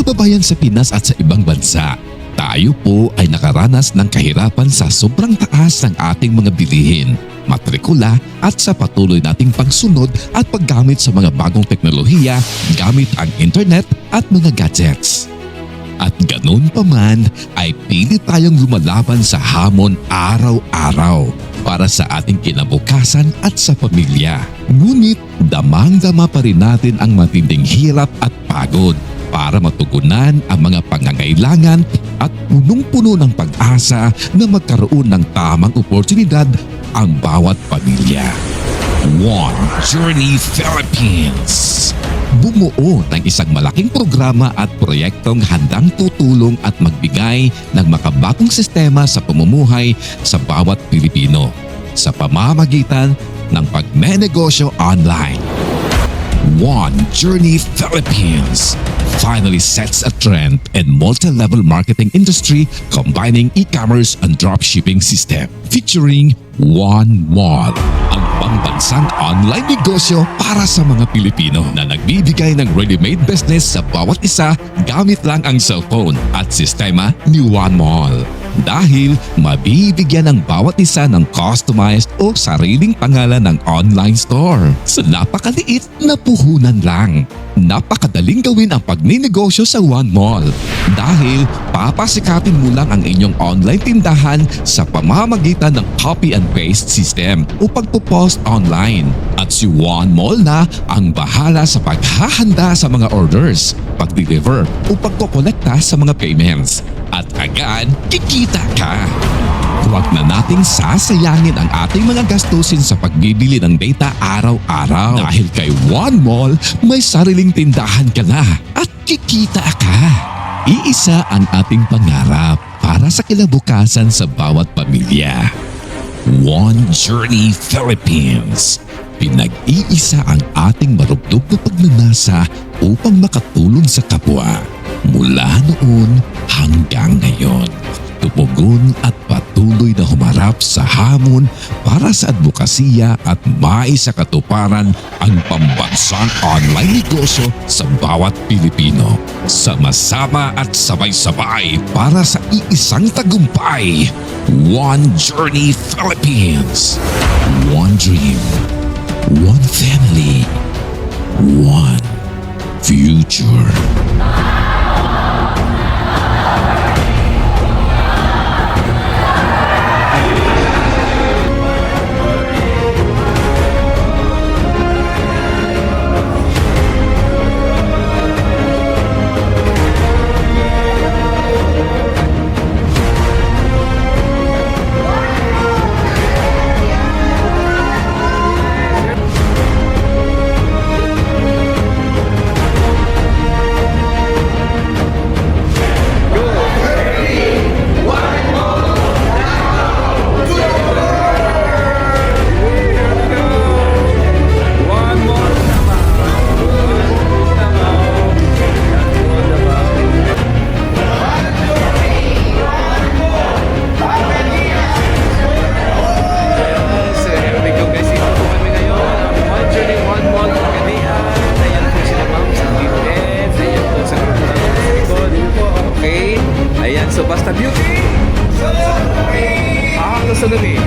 kababayan sa Pinas at sa ibang bansa, tayo po ay nakaranas ng kahirapan sa sobrang taas ng ating mga bilihin, matrikula at sa patuloy nating pagsunod at paggamit sa mga bagong teknolohiya gamit ang internet at mga gadgets. At ganun pa man ay pilit tayong lumalaban sa hamon araw-araw para sa ating kinabukasan at sa pamilya. Ngunit damang-dama pa rin natin ang matinding hirap at pagod para matugunan ang mga pangangailangan at punong-puno ng pag-asa na magkaroon ng tamang oportunidad ang bawat pamilya. One Journey Philippines. Bumuo ng isang malaking programa at proyektong handang tutulong at magbigay ng makabagong sistema sa pamumuhay sa bawat Pilipino sa pamamagitan ng pagnenegosyo online. One Journey Philippines finally sets a trend in multi-level marketing industry combining e-commerce and dropshipping system featuring One Mall, ang pambansang online negosyo para sa mga Pilipino na nagbibigay ng ready-made business sa bawat isa gamit lang ang cellphone at sistema ni One Mall. Dahil mabibigyan ng bawat isa ng customized o sariling pangalan ng online store sa napakaliit na puhunan lang. Napakadaling gawin ang pagninegosyo sa One Mall dahil papasikapin mo lang ang inyong online tindahan sa pamamagitan ng copy and paste system o pagpo-post online. At si One Mall na ang bahala sa paghahanda sa mga orders, pag-deliver o pagkokolekta sa mga payments. At agad kikita ka. Huwag na nating sasayangin ang ating mga gastusin sa pagbibili ng data araw-araw. Dahil kay One Mall, may sariling tindahan ka na at kikita ka. Iisa ang ating pangarap para sa kinabukasan sa bawat pamilya. One Journey Philippines. Pinag-iisa ang ating marubdob na pagnanasa upang makatulong sa kapwa. Mula noon hanggang ngayon, tumugon at patuloy na humarap sa hamon para sa advokasya at maisakatuparan ang pambansang online negosyo sa bawat Pilipino. Sama-sama at sabay-sabay para sa iisang tagumpay. One Journey Philippines. One dream. One family. One future. So basta beauty. Gusto nun eh.